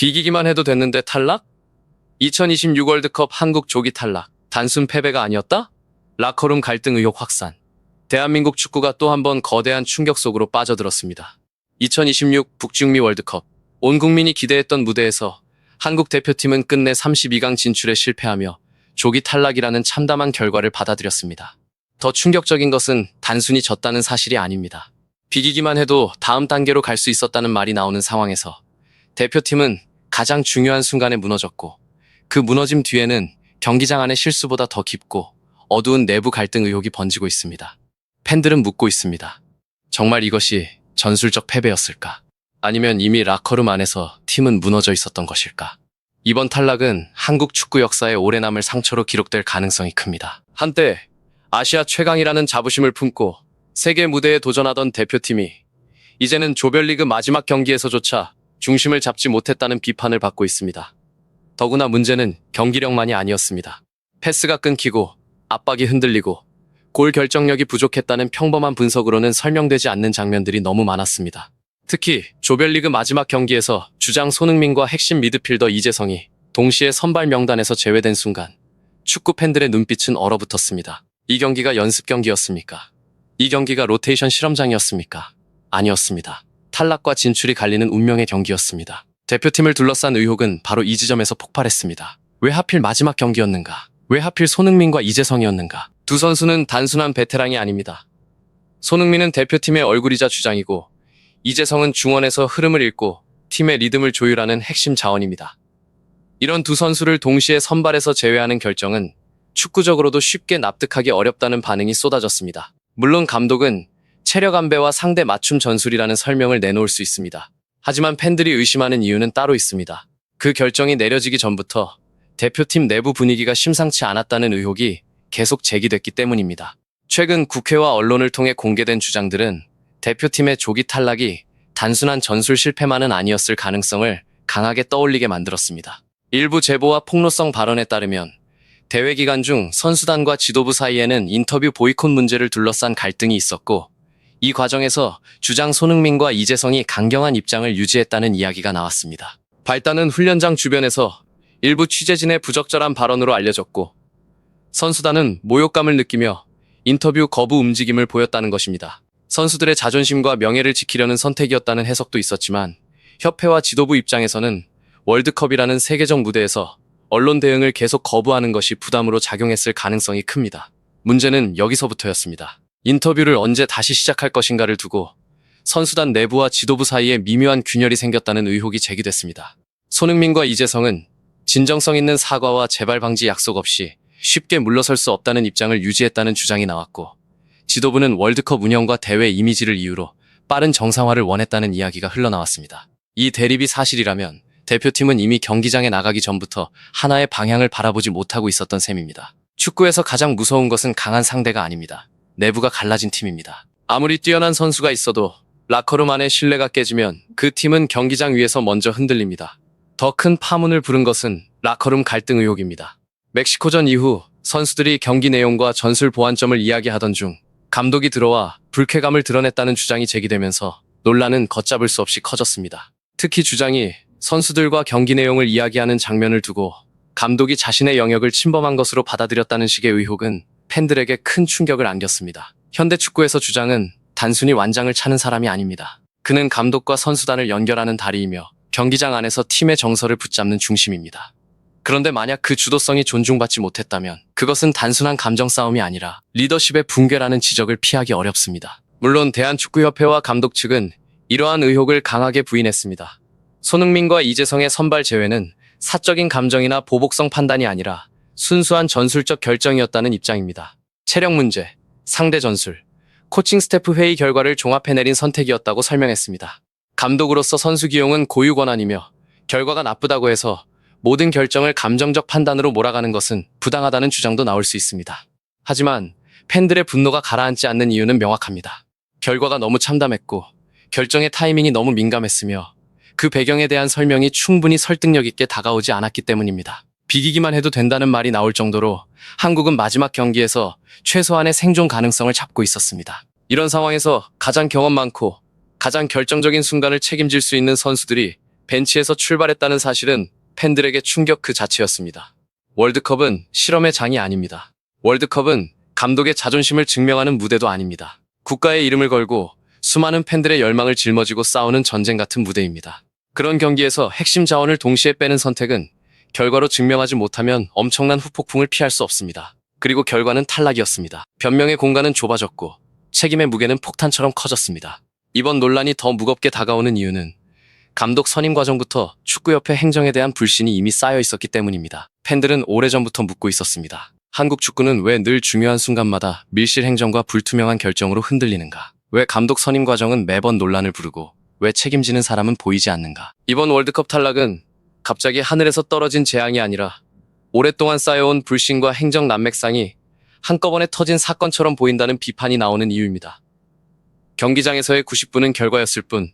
비기기만 해도 됐는데 탈락? 2026 월드컵 한국 조기 탈락. 단순 패배가 아니었다? 라커룸 갈등 의혹 확산. 대한민국 축구가 또 한 번 거대한 충격 속으로 빠져들었습니다. 2026 북중미 월드컵. 온 국민이 기대했던 무대에서 한국 대표팀은 끝내 32강 진출에 실패하며 조기 탈락이라는 참담한 결과를 받아들였습니다. 더 충격적인 것은 단순히 졌다는 사실이 아닙니다. 비기기만 해도 다음 단계로 갈 수 있었다는 말이 나오는 상황에서 대표팀은 가장 중요한 순간에 무너졌고, 그 무너짐 뒤에는 경기장 안의 실수보다 더 깊고 어두운 내부 갈등 의혹이 번지고 있습니다. 팬들은 묻고 있습니다. 정말 이것이 전술적 패배였을까? 아니면 이미 라커룸 안에서 팀은 무너져 있었던 것일까? 이번 탈락은 한국 축구 역사에 오래 남을 상처로 기록될 가능성이 큽니다. 한때 아시아 최강이라는 자부심을 품고 세계 무대에 도전하던 대표팀이 이제는 조별리그 마지막 경기에서조차 중심을 잡지 못했다는 비판을 받고 있습니다. 더구나 문제는 경기력만이 아니었습니다. 패스가 끊기고 압박이 흔들리고 골 결정력이 부족했다는 평범한 분석으로는 설명되지 않는 장면들이 너무 많았습니다. 특히 조별리그 마지막 경기에서 주장 손흥민과 핵심 미드필더 이재성이 동시에 선발 명단에서 제외된 순간 축구 팬들의 눈빛은 얼어붙었습니다. 이 경기가 연습 경기였습니까? 이 경기가 로테이션 실험장이었습니까? 아니었습니다. 탈락과 진출이 갈리는 운명의 경기였습니다. 대표팀을 둘러싼 의혹은 바로 이 지점에서 폭발했습니다. 왜 하필 마지막 경기였는가? 왜 하필 손흥민과 이재성이었는가? 두 선수는 단순한 베테랑이 아닙니다. 손흥민은 대표팀의 얼굴이자 주장이고, 이재성은 중원에서 흐름을 읽고 팀의 리듬을 조율하는 핵심 자원입니다. 이런 두 선수를 동시에 선발에서 제외하는 결정은 축구적으로도 쉽게 납득하기 어렵다는 반응이 쏟아졌습니다. 물론 감독은 체력 안배와 상대 맞춤 전술이라는 설명을 내놓을 수 있습니다. 하지만 팬들이 의심하는 이유는 따로 있습니다. 그 결정이 내려지기 전부터 대표팀 내부 분위기가 심상치 않았다는 의혹이 계속 제기됐기 때문입니다. 최근 국회와 언론을 통해 공개된 주장들은 대표팀의 조기 탈락이 단순한 전술 실패만은 아니었을 가능성을 강하게 떠올리게 만들었습니다. 일부 제보와 폭로성 발언에 따르면 대회 기간 중 선수단과 지도부 사이에는 인터뷰 보이콧 문제를 둘러싼 갈등이 있었고, 이 과정에서 주장 손흥민과 이재성이 강경한 입장을 유지했다는 이야기가 나왔습니다. 발단은 훈련장 주변에서 일부 취재진의 부적절한 발언으로 알려졌고, 선수단은 모욕감을 느끼며 인터뷰 거부 움직임을 보였다는 것입니다. 선수들의 자존심과 명예를 지키려는 선택이었다는 해석도 있었지만, 협회와 지도부 입장에서는 월드컵이라는 세계적 무대에서 언론 대응을 계속 거부하는 것이 부담으로 작용했을 가능성이 큽니다. 문제는 여기서부터였습니다. 인터뷰를 언제 다시 시작할 것인가를 두고 선수단 내부와 지도부 사이에 미묘한 균열이 생겼다는 의혹이 제기됐습니다. 손흥민과 이재성은 진정성 있는 사과와 재발 방지 약속 없이 쉽게 물러설 수 없다는 입장을 유지했다는 주장이 나왔고, 지도부는 월드컵 운영과 대회 이미지를 이유로 빠른 정상화를 원했다는 이야기가 흘러나왔습니다. 이 대립이 사실이라면 대표팀은 이미 경기장에 나가기 전부터 하나의 방향을 바라보지 못하고 있었던 셈입니다. 축구에서 가장 무서운 것은 강한 상대가 아닙니다. 내부가 갈라진 팀입니다. 아무리 뛰어난 선수가 있어도 라커룸 안의 신뢰가 깨지면 그 팀은 경기장 위에서 먼저 흔들립니다. 더 큰 파문을 부른 것은 라커룸 갈등 의혹입니다. 멕시코전 이후 선수들이 경기 내용과 전술 보완점을 이야기하던 중 감독이 들어와 불쾌감을 드러냈다는 주장이 제기되면서 논란은 걷잡을 수 없이 커졌습니다. 특히 주장이 선수들과 경기 내용을 이야기하는 장면을 두고 감독이 자신의 영역을 침범한 것으로 받아들였다는 식의 의혹은 팬들에게 큰 충격을 안겼습니다. 현대 축구에서 주장은 단순히 완장을 차는 사람이 아닙니다. 그는 감독과 선수단을 연결하는 다리이며 경기장 안에서 팀의 정서를 붙잡는 중심입니다. 그런데 만약 그 주도성이 존중받지 못했다면 그것은 단순한 감정 싸움이 아니라 리더십의 붕괴라는 지적을 피하기 어렵습니다. 물론 대한축구협회와 감독 측은 이러한 의혹을 강하게 부인했습니다. 손흥민과 이재성의 선발 제외는 사적인 감정이나 보복성 판단이 아니라 순수한 전술적 결정이었다는 입장입니다. 체력 문제, 상대 전술, 코칭 스태프 회의 결과를 종합해 내린 선택이었다고 설명했습니다. 감독으로서 선수 기용은 고유 권한이며 결과가 나쁘다고 해서 모든 결정을 감정적 판단으로 몰아가는 것은 부당하다는 주장도 나올 수 있습니다. 하지만 팬들의 분노가 가라앉지 않는 이유는 명확합니다. 결과가 너무 참담했고 결정의 타이밍이 너무 민감했으며 그 배경에 대한 설명이 충분히 설득력 있게 다가오지 않았기 때문입니다. 비기기만 해도 된다는 말이 나올 정도로 한국은 마지막 경기에서 최소한의 생존 가능성을 잡고 있었습니다. 이런 상황에서 가장 경험 많고 가장 결정적인 순간을 책임질 수 있는 선수들이 벤치에서 출발했다는 사실은 팬들에게 충격 그 자체였습니다. 월드컵은 실험의 장이 아닙니다. 월드컵은 감독의 자존심을 증명하는 무대도 아닙니다. 국가의 이름을 걸고 수많은 팬들의 열망을 짊어지고 싸우는 전쟁 같은 무대입니다. 그런 경기에서 핵심 자원을 동시에 빼는 선택은 결과로 증명하지 못하면 엄청난 후폭풍을 피할 수 없습니다. 그리고 결과는 탈락이었습니다. 변명의 공간은 좁아졌고 책임의 무게는 폭탄처럼 커졌습니다. 이번 논란이 더 무겁게 다가오는 이유는 감독 선임 과정부터 축구협회 행정에 대한 불신이 이미 쌓여 있었기 때문입니다. 팬들은 오래전부터 묻고 있었습니다. 한국 축구는 왜 늘 중요한 순간마다 밀실 행정과 불투명한 결정으로 흔들리는가? 왜 감독 선임 과정은 매번 논란을 부르고 왜 책임지는 사람은 보이지 않는가? 이번 월드컵 탈락은 갑자기 하늘에서 떨어진 재앙이 아니라 오랫동안 쌓여온 불신과 행정 난맥상이 한꺼번에 터진 사건처럼 보인다는 비판이 나오는 이유입니다. 경기장에서의 90분은 결과였을 뿐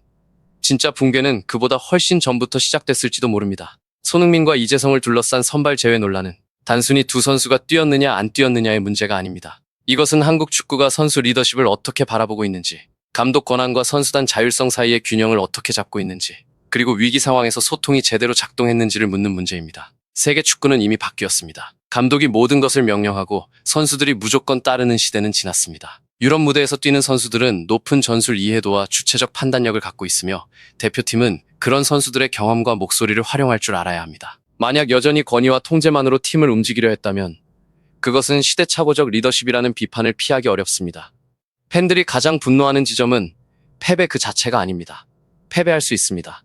진짜 붕괴는 그보다 훨씬 전부터 시작됐을지도 모릅니다. 손흥민과 이재성을 둘러싼 선발 제외 논란은 단순히 두 선수가 뛰었느냐 안 뛰었느냐의 문제가 아닙니다. 이것은 한국 축구가 선수 리더십을 어떻게 바라보고 있는지, 감독 권한과 선수단 자율성 사이의 균형을 어떻게 잡고 있는지, 그리고 위기 상황에서 소통이 제대로 작동했는지를 묻는 문제입니다. 세계 축구는 이미 바뀌었습니다. 감독이 모든 것을 명령하고 선수들이 무조건 따르는 시대는 지났습니다. 유럽 무대에서 뛰는 선수들은 높은 전술 이해도와 주체적 판단력을 갖고 있으며 대표팀은 그런 선수들의 경험과 목소리를 활용할 줄 알아야 합니다. 만약 여전히 권위와 통제만으로 팀을 움직이려 했다면 그것은 시대착오적 리더십이라는 비판을 피하기 어렵습니다. 팬들이 가장 분노하는 지점은 패배 그 자체가 아닙니다. 패배할 수 있습니다.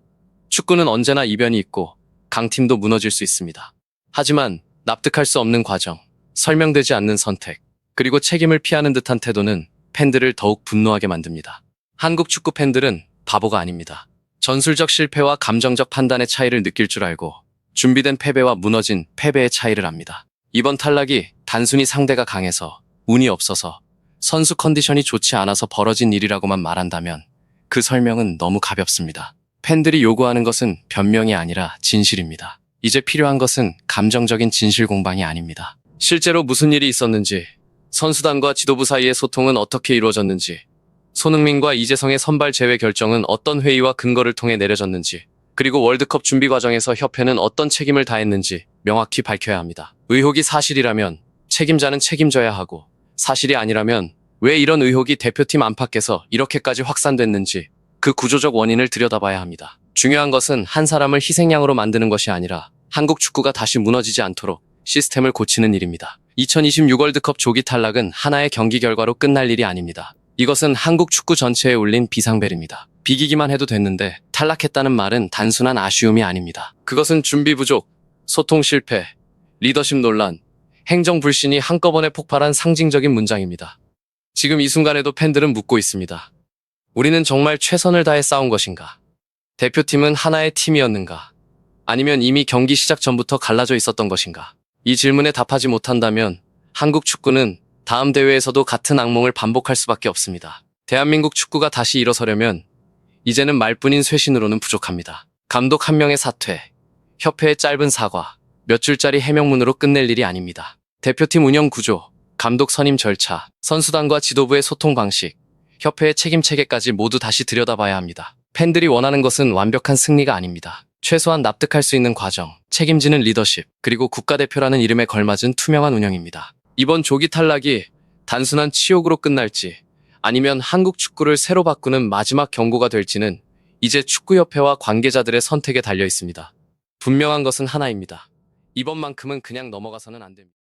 축구는 언제나 이변이 있고 강팀도 무너질 수 있습니다. 하지만 납득할 수 없는 과정, 설명되지 않는 선택, 그리고 책임을 피하는 듯한 태도는 팬들을 더욱 분노하게 만듭니다. 한국 축구 팬들은 바보가 아닙니다. 전술적 실패와 감정적 판단의 차이를 느낄 줄 알고 준비된 패배와 무너진 패배의 차이를 압니다. 이번 탈락이 단순히 상대가 강해서, 운이 없어서, 선수 컨디션이 좋지 않아서 벌어진 일이라고만 말한다면 그 설명은 너무 가볍습니다. 팬들이 요구하는 것은 변명이 아니라 진실입니다. 이제 필요한 것은 감정적인 진실 공방이 아닙니다. 실제로 무슨 일이 있었는지, 선수단과 지도부 사이의 소통은 어떻게 이루어졌는지, 손흥민과 이재성의 선발 제외 결정은 어떤 회의와 근거를 통해 내려졌는지, 그리고 월드컵 준비 과정에서 협회는 어떤 책임을 다했는지 명확히 밝혀야 합니다. 의혹이 사실이라면 책임자는 책임져야 하고, 사실이 아니라면 왜 이런 의혹이 대표팀 안팎에서 이렇게까지 확산됐는지 그 구조적 원인을 들여다봐야 합니다. 중요한 것은 한 사람을 희생양으로 만드는 것이 아니라 한국 축구가 다시 무너지지 않도록 시스템을 고치는 일입니다. 2026 월드컵 조기 탈락은 하나의 경기 결과로 끝날 일이 아닙니다. 이것은 한국 축구 전체에 울린 비상벨입니다. 비기기만 해도 됐는데 탈락했다는 말은 단순한 아쉬움이 아닙니다. 그것은 준비 부족, 소통 실패, 리더십 논란, 행정 불신이 한꺼번에 폭발한 상징적인 문장입니다. 지금 이 순간에도 팬들은 묻고 있습니다. 우리는 정말 최선을 다해 싸운 것인가? 대표팀은 하나의 팀이었는가? 아니면 이미 경기 시작 전부터 갈라져 있었던 것인가? 이 질문에 답하지 못한다면 한국 축구는 다음 대회에서도 같은 악몽을 반복할 수밖에 없습니다. 대한민국 축구가 다시 일어서려면 이제는 말뿐인 쇄신으로는 부족합니다. 감독 한 명의 사퇴, 협회의 짧은 사과, 몇 줄짜리 해명문으로 끝낼 일이 아닙니다. 대표팀 운영 구조, 감독 선임 절차, 선수단과 지도부의 소통 방식, 협회의 책임 체계까지 모두 다시 들여다봐야 합니다. 팬들이 원하는 것은 완벽한 승리가 아닙니다. 최소한 납득할 수 있는 과정, 책임지는 리더십, 그리고 국가대표라는 이름에 걸맞은 투명한 운영입니다. 이번 조기 탈락이 단순한 치욕으로 끝날지 아니면 한국 축구를 새로 바꾸는 마지막 경고가 될지는 이제 축구협회와 관계자들의 선택에 달려 있습니다. 분명한 것은 하나입니다. 이번만큼은 그냥 넘어가서는 안 됩니다.